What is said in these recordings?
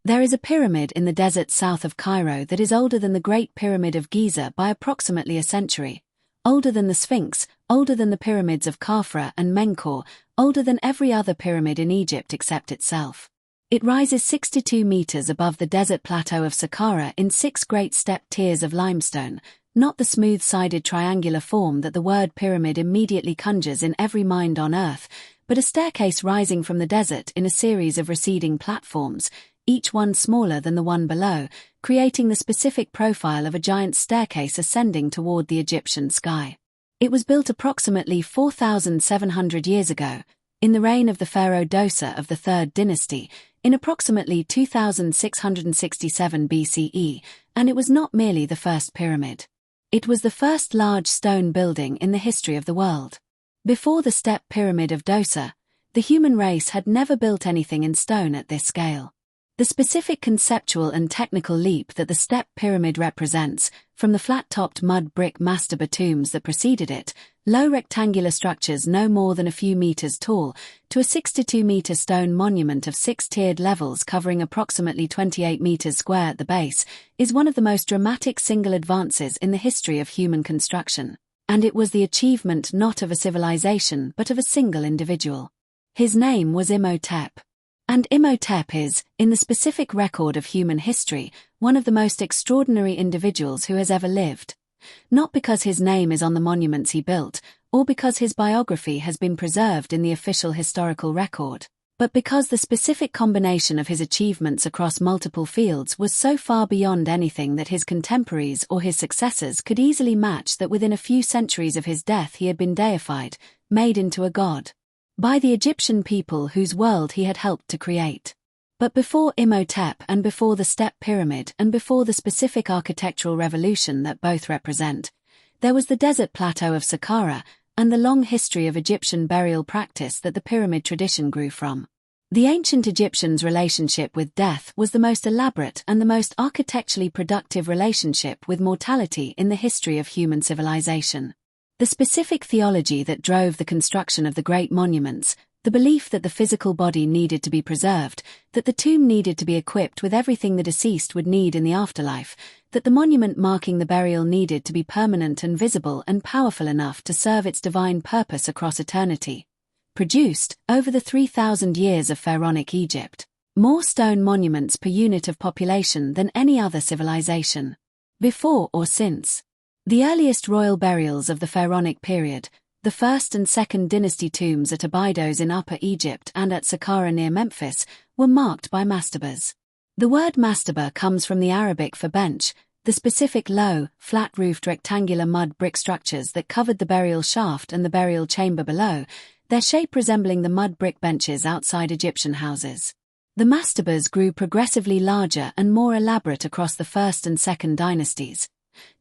There is a pyramid in the desert south of Cairo that is older than the Great Pyramid of Giza by approximately a century, older than the Sphinx, older than the pyramids of Khafra and Menkaure, older than every other pyramid in Egypt except itself. It rises 62 meters above the desert plateau of Saqqara in 6 great stepped tiers of limestone, not the smooth-sided triangular form that the word pyramid immediately conjures in every mind on earth, but a staircase rising from the desert in a series of receding platforms, each one smaller than the one below, creating the specific profile of a giant staircase ascending toward the Egyptian sky. It was built approximately 4,700 years ago, in the reign of the pharaoh Dosa of the 3rd dynasty, in approximately 2667 BCE, and it was not merely the first pyramid. It was the first large stone building in the history of the world. Before the step pyramid of Dosa, the human race had never built anything in stone at this scale. The specific conceptual and technical leap that the step pyramid represents, from the flat-topped mud brick mastaba tombs that preceded it, low rectangular structures no more than a few meters tall, to a 62-meter stone monument of 6-tiered levels covering approximately 28 meters square at the base, is one of the most dramatic single advances in the history of human construction. And it was the achievement not of a civilization but of a single individual. His name was Imhotep. And Imhotep is, in the specific record of human history, one of the most extraordinary individuals who has ever lived. Not because his name is on the monuments he built, or because his biography has been preserved in the official historical record, but because the specific combination of his achievements across multiple fields was so far beyond anything that his contemporaries or his successors could easily match that within a few centuries of his death he had been deified, made into a god, by the Egyptian people whose world he had helped to create. But before Imhotep and before the step pyramid and before the specific architectural revolution that both represent, there was the desert plateau of Saqqara and the long history of Egyptian burial practice that the pyramid tradition grew from. The ancient Egyptians' relationship with death was the most elaborate and the most architecturally productive relationship with mortality in the history of human civilization. The specific theology that drove the construction of the great monuments, the belief that the physical body needed to be preserved, that the tomb needed to be equipped with everything the deceased would need in the afterlife, that the monument marking the burial needed to be permanent and visible and powerful enough to serve its divine purpose across eternity, produced, over the 3,000 years of pharaonic Egypt, more stone monuments per unit of population than any other civilization, before or since. The earliest royal burials of the pharaonic period, the 1st and 2nd dynasty tombs at Abydos in Upper Egypt and at Saqqara near Memphis, were marked by mastabas. The word mastaba comes from the Arabic for bench, the specific low, flat-roofed rectangular mud brick structures that covered the burial shaft and the burial chamber below, their shape resembling the mud brick benches outside Egyptian houses. The mastabas grew progressively larger and more elaborate across the 1st and 2nd dynasties.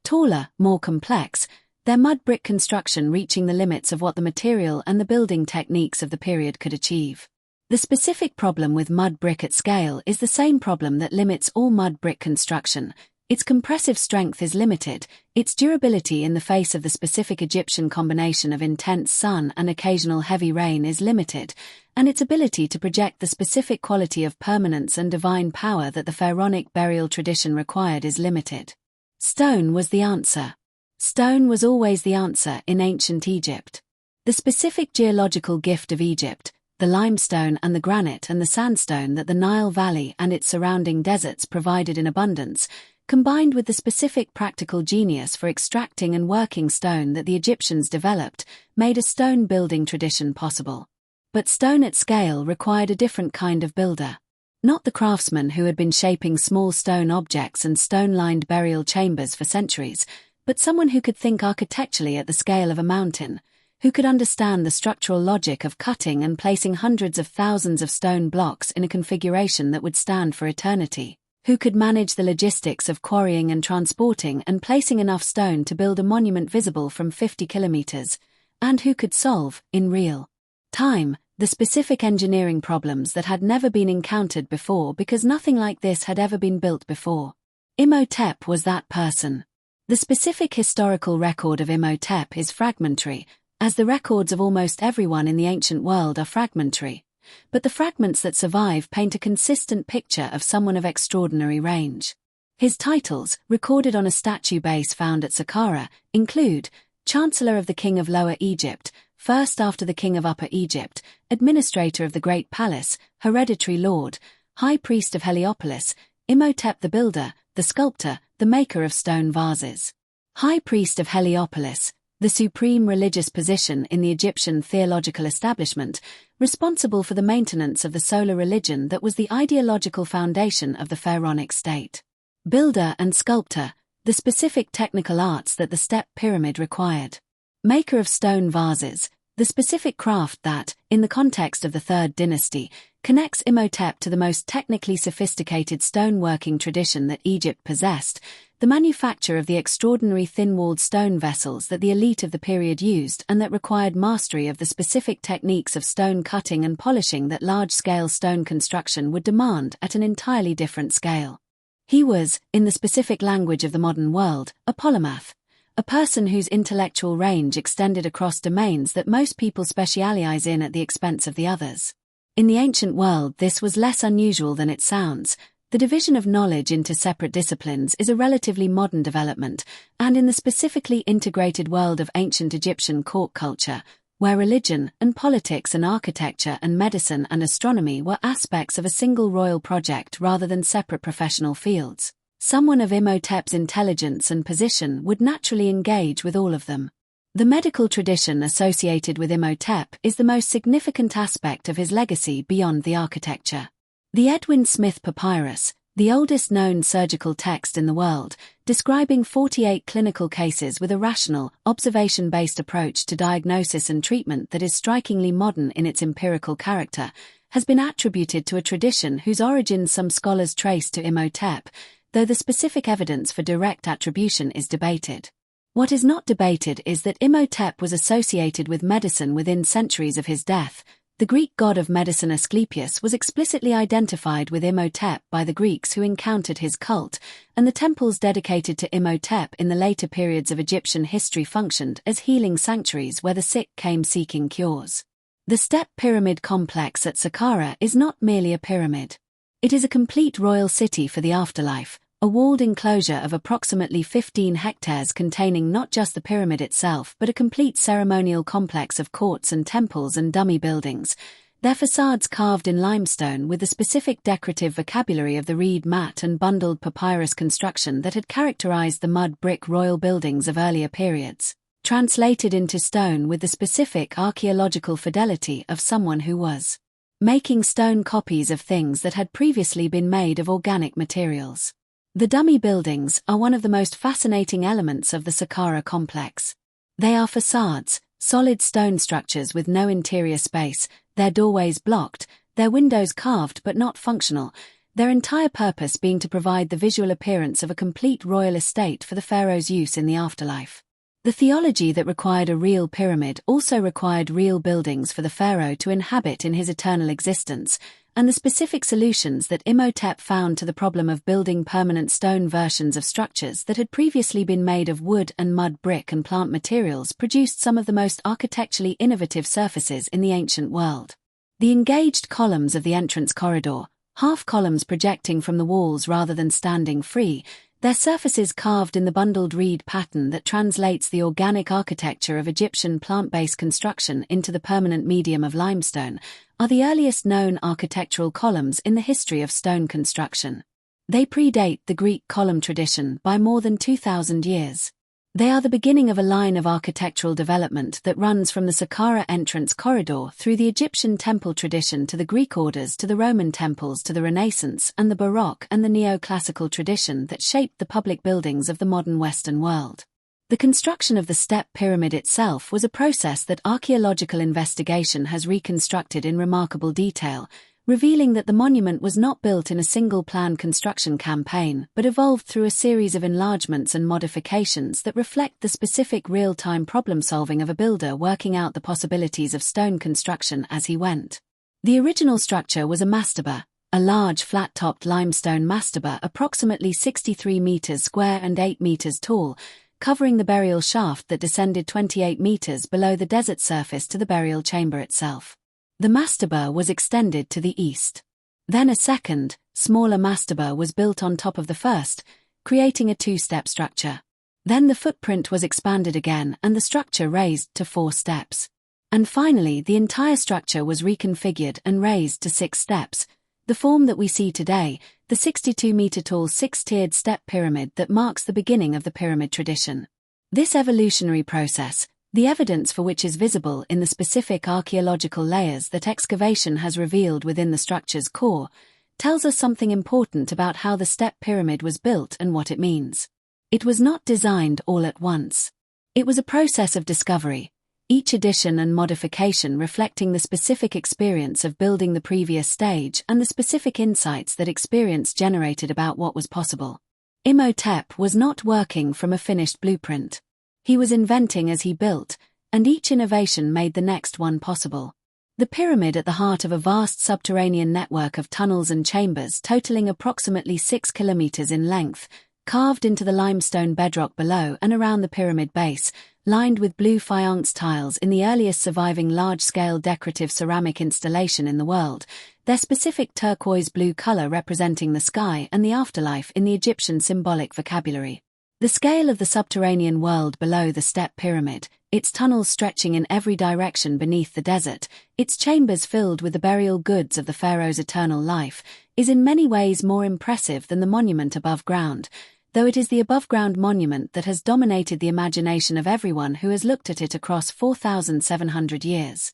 Taller, more complex, their mud brick construction reaching the limits of what the material and the building techniques of the period could achieve. The specific problem with mud brick at scale is the same problem that limits all mud brick construction. Its compressive strength is limited, its durability in the face of the specific Egyptian combination of intense sun and occasional heavy rain is limited, and its ability to project the specific quality of permanence and divine power that the pharaonic burial tradition required is limited. Stone was the answer. Stone was always the answer in ancient Egypt. The specific geological gift of Egypt, the limestone and the granite and the sandstone that the Nile Valley and its surrounding deserts provided in abundance, combined with the specific practical genius for extracting and working stone that the Egyptians developed, made a stone building tradition possible. But stone at scale required a different kind of builder. Not the craftsman who had been shaping small stone objects and stone-lined burial chambers for centuries, but someone who could think architecturally at the scale of a mountain, who could understand the structural logic of cutting and placing hundreds of thousands of stone blocks in a configuration that would stand for eternity, who could manage the logistics of quarrying and transporting and placing enough stone to build a monument visible from 50 kilometers, and who could solve, in real time, the specific engineering problems that had never been encountered before because nothing like this had ever been built before. Imhotep was that person. The specific historical record of Imhotep is fragmentary, as the records of almost everyone in the ancient world are fragmentary, but the fragments that survive paint a consistent picture of someone of extraordinary range. His titles, recorded on a statue base found at Saqqara, include Chancellor of the King of Lower Egypt, first after the King of Upper Egypt, Administrator of the Great Palace, Hereditary Lord, High Priest of Heliopolis, Imhotep the Builder, the Sculptor, the Maker of Stone Vases. High Priest of Heliopolis, the supreme religious position in the Egyptian theological establishment, responsible for the maintenance of the solar religion that was the ideological foundation of the pharaonic state. Builder and Sculptor, the specific technical arts that the step pyramid required. Maker of stone vases, the specific craft that, in the context of the Third Dynasty, connects Imhotep to the most technically sophisticated stoneworking tradition that Egypt possessed, the manufacture of the extraordinary thin-walled stone vessels that the elite of the period used and that required mastery of the specific techniques of stone cutting and polishing that large-scale stone construction would demand at an entirely different scale. He was, in the specific language of the modern world, a polymath, a person whose intellectual range extended across domains that most people specialize in at the expense of the others. In the ancient world, this was less unusual than it sounds. The division of knowledge into separate disciplines is a relatively modern development, and in the specifically integrated world of ancient Egyptian court culture, where religion and politics and architecture and medicine and astronomy were aspects of a single royal project rather than separate professional fields, someone of Imhotep's intelligence and position would naturally engage with all of them. The medical tradition associated with Imhotep is the most significant aspect of his legacy beyond the architecture. The Edwin Smith Papyrus, the oldest known surgical text in the world, describing 48 clinical cases with a rational, observation-based approach to diagnosis and treatment that is strikingly modern in its empirical character, has been attributed to a tradition whose origins some scholars trace to Imhotep, though the specific evidence for direct attribution is debated. What is not debated is that Imhotep was associated with medicine within centuries of his death. The Greek god of medicine Asclepius was explicitly identified with Imhotep by the Greeks who encountered his cult, and the temples dedicated to Imhotep in the later periods of Egyptian history functioned as healing sanctuaries where the sick came seeking cures. The step pyramid complex at Saqqara is not merely a pyramid. It is a complete royal city for the afterlife, a walled enclosure of approximately 15 hectares containing not just the pyramid itself but a complete ceremonial complex of courts and temples and dummy buildings, their facades carved in limestone with the specific decorative vocabulary of the reed mat and bundled papyrus construction that had characterized the mud-brick royal buildings of earlier periods, translated into stone with the specific archaeological fidelity of someone who was making stone copies of things that had previously been made of organic materials. The dummy buildings are one of the most fascinating elements of the Saqqara complex. They are facades, solid stone structures with no interior space, their doorways blocked, their windows carved but not functional, their entire purpose being to provide the visual appearance of a complete royal estate for the pharaoh's use in the afterlife. The theology that required a real pyramid also required real buildings for the pharaoh to inhabit in his eternal existence, and the specific solutions that Imhotep found to the problem of building permanent stone versions of structures that had previously been made of wood and mud brick and plant materials produced some of the most architecturally innovative surfaces in the ancient world. The engaged columns of the entrance corridor, half columns projecting from the walls rather than standing free, their surfaces carved in the bundled reed pattern that translates the organic architecture of Egyptian plant-based construction into the permanent medium of limestone, are the earliest known architectural columns in the history of stone construction. They predate the Greek column tradition by more than 2,000 years. They are the beginning of a line of architectural development that runs from the Saqqara entrance corridor through the Egyptian temple tradition to the Greek orders to the Roman temples to the Renaissance and the Baroque and the neoclassical tradition that shaped the public buildings of the modern Western world. The construction of the step pyramid itself was a process that archaeological investigation has reconstructed in remarkable detail, revealing that the monument was not built in a single planned construction campaign but evolved through a series of enlargements and modifications that reflect the specific real-time problem-solving of a builder working out the possibilities of stone construction as he went. The original structure was a mastaba, a large flat-topped limestone mastaba approximately 63 meters square and 8 meters tall, covering the burial shaft that descended 28 meters below the desert surface to the burial chamber itself. The mastaba was extended to the east. Then a second, smaller mastaba was built on top of the first, creating a two-step structure. Then the footprint was expanded again and the structure raised to 4 steps. And finally the entire structure was reconfigured and raised to 6 steps, the form that we see today, the 62-meter-tall 6-tiered step pyramid that marks the beginning of the pyramid tradition. This evolutionary process, the evidence for which is visible in the specific archaeological layers that excavation has revealed within the structure's core, tells us something important about how the step pyramid was built and what it means. It was not designed all at once. It was a process of discovery, each addition and modification reflecting the specific experience of building the previous stage and the specific insights that experience generated about what was possible. Imhotep was not working from a finished blueprint. He was inventing as he built, and each innovation made the next one possible. The pyramid at the heart of a vast subterranean network of tunnels and chambers totaling approximately 6 kilometers in length, carved into the limestone bedrock below and around the pyramid base, lined with blue faience tiles in the earliest surviving large-scale decorative ceramic installation in the world, their specific turquoise blue color representing the sky and the afterlife in the Egyptian symbolic vocabulary. The scale of the subterranean world below the step pyramid, its tunnels stretching in every direction beneath the desert, its chambers filled with the burial goods of the pharaoh's eternal life, is in many ways more impressive than the monument above ground, though it is the above-ground monument that has dominated the imagination of everyone who has looked at it across 4,700 years.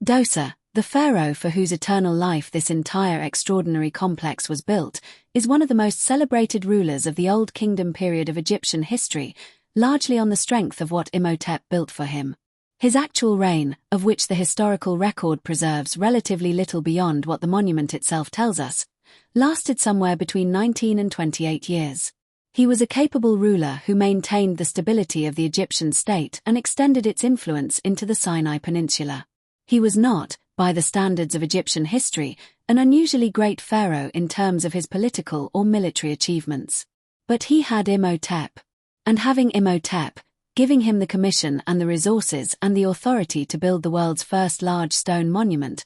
Djoser, the pharaoh for whose eternal life this entire extraordinary complex was built, is one of the most celebrated rulers of the Old Kingdom period of Egyptian history, largely on the strength of what Imhotep built for him. His actual reign, of which the historical record preserves relatively little beyond what the monument itself tells us, lasted somewhere between 19 and 28 years. He was a capable ruler who maintained the stability of the Egyptian state and extended its influence into the Sinai Peninsula. He was not, by the standards of Egyptian history, an unusually great pharaoh in terms of his political or military achievements. But he had Imhotep. And having Imhotep, giving him the commission and the resources and the authority to build the world's first large stone monument,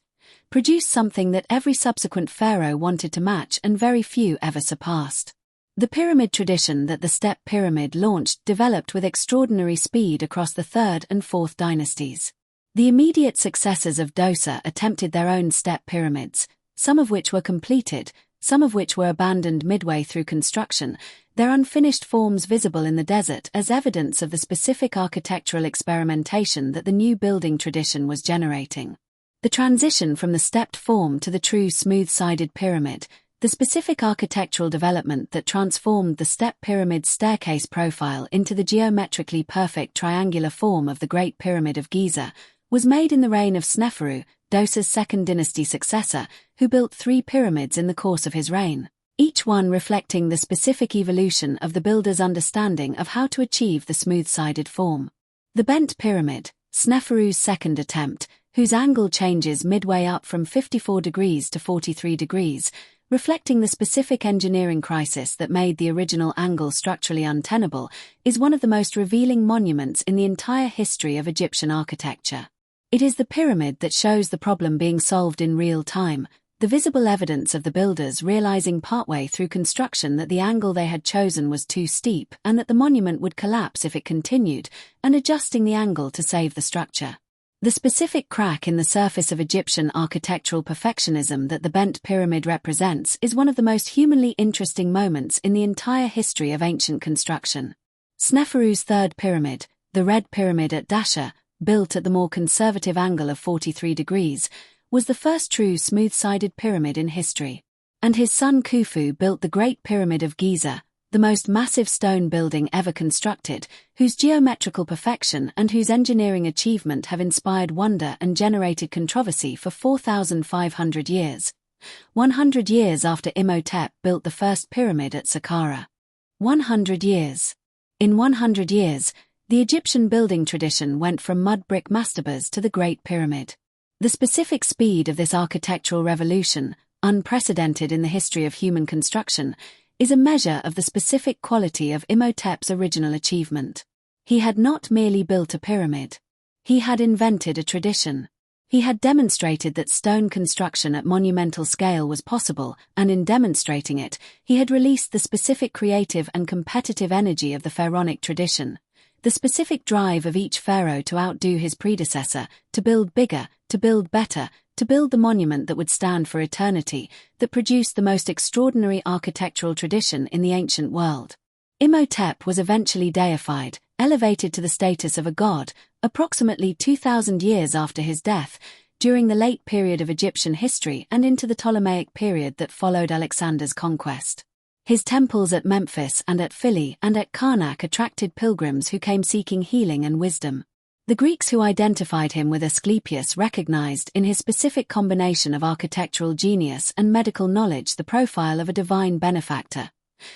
produced something that every subsequent pharaoh wanted to match and very few ever surpassed. The pyramid tradition that the step pyramid launched developed with extraordinary speed across the 3rd and 4th dynasties. The immediate successors of Djoser attempted their own step pyramids, some of which were completed, some of which were abandoned midway through construction, their unfinished forms visible in the desert as evidence of the specific architectural experimentation that the new building tradition was generating. The transition from the stepped form to the true smooth-sided pyramid, the specific architectural development that transformed the step pyramid's staircase profile into the geometrically perfect triangular form of the Great Pyramid of Giza, was made in the reign of Sneferu, Djoser's second dynasty successor, who built 3 pyramids in the course of his reign, each one reflecting the specific evolution of the builder's understanding of how to achieve the smooth-sided form. The bent pyramid, Sneferu's second attempt, whose angle changes midway up from 54 degrees to 43 degrees, reflecting the specific engineering crisis that made the original angle structurally untenable, is one of the most revealing monuments in the entire history of Egyptian architecture. It is the pyramid that shows the problem being solved in real time, the visible evidence of the builders realizing partway through construction that the angle they had chosen was too steep and that the monument would collapse if it continued, and adjusting the angle to save the structure. The specific crack in the surface of Egyptian architectural perfectionism that the bent pyramid represents is one of the most humanly interesting moments in the entire history of ancient construction. Sneferu's third pyramid, the Red Pyramid at Dashur, built at the more conservative angle of 43 degrees, was the first true smooth-sided pyramid in history. And his son Khufu built the Great Pyramid of Giza, the most massive stone building ever constructed, whose geometrical perfection and whose engineering achievement have inspired wonder and generated controversy for 4,500 years. 100 years after Imhotep built the first pyramid at Saqqara. 100 years. In 100 years, the Egyptian building tradition went from mud brick mastabas to the Great Pyramid. The specific speed of this architectural revolution, unprecedented in the history of human construction, is a measure of the specific quality of Imhotep's original achievement. He had not merely built a pyramid. He had invented a tradition. He had demonstrated that stone construction at monumental scale was possible, and in demonstrating it, he had released the specific creative and competitive energy of the pharaonic tradition. The specific drive of each pharaoh to outdo his predecessor, to build bigger, to build better, to build the monument that would stand for eternity, that produced the most extraordinary architectural tradition in the ancient world. Imhotep was eventually deified, elevated to the status of a god, approximately 2,000 years after his death, during the late period of Egyptian history and into the Ptolemaic period that followed Alexander's conquest. His temples at Memphis and at Philae and at Karnak attracted pilgrims who came seeking healing and wisdom. The Greeks who identified him with Asclepius recognized in his specific combination of architectural genius and medical knowledge the profile of a divine benefactor.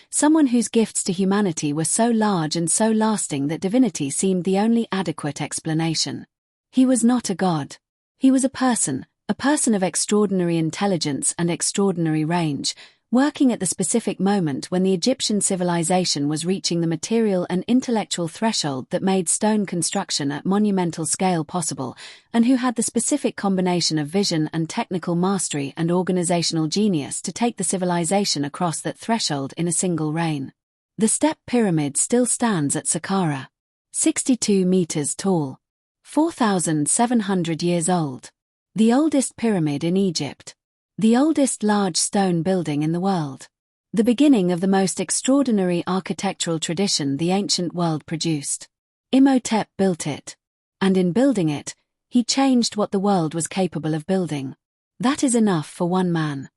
Someone whose gifts to humanity were so large and so lasting that divinity seemed the only adequate explanation. He was not a god. He was a person of extraordinary intelligence and extraordinary range, working at the specific moment when the Egyptian civilization was reaching the material and intellectual threshold that made stone construction at monumental scale possible, and who had the specific combination of vision and technical mastery and organizational genius to take the civilization across that threshold in a single reign. The Step Pyramid still stands at Saqqara. 62 meters tall. 4,700 years old. The oldest pyramid in Egypt. The oldest large stone building in the world. The beginning of the most extraordinary architectural tradition the ancient world produced. Imhotep built it. And in building it, he changed what the world was capable of building. That is enough for one man.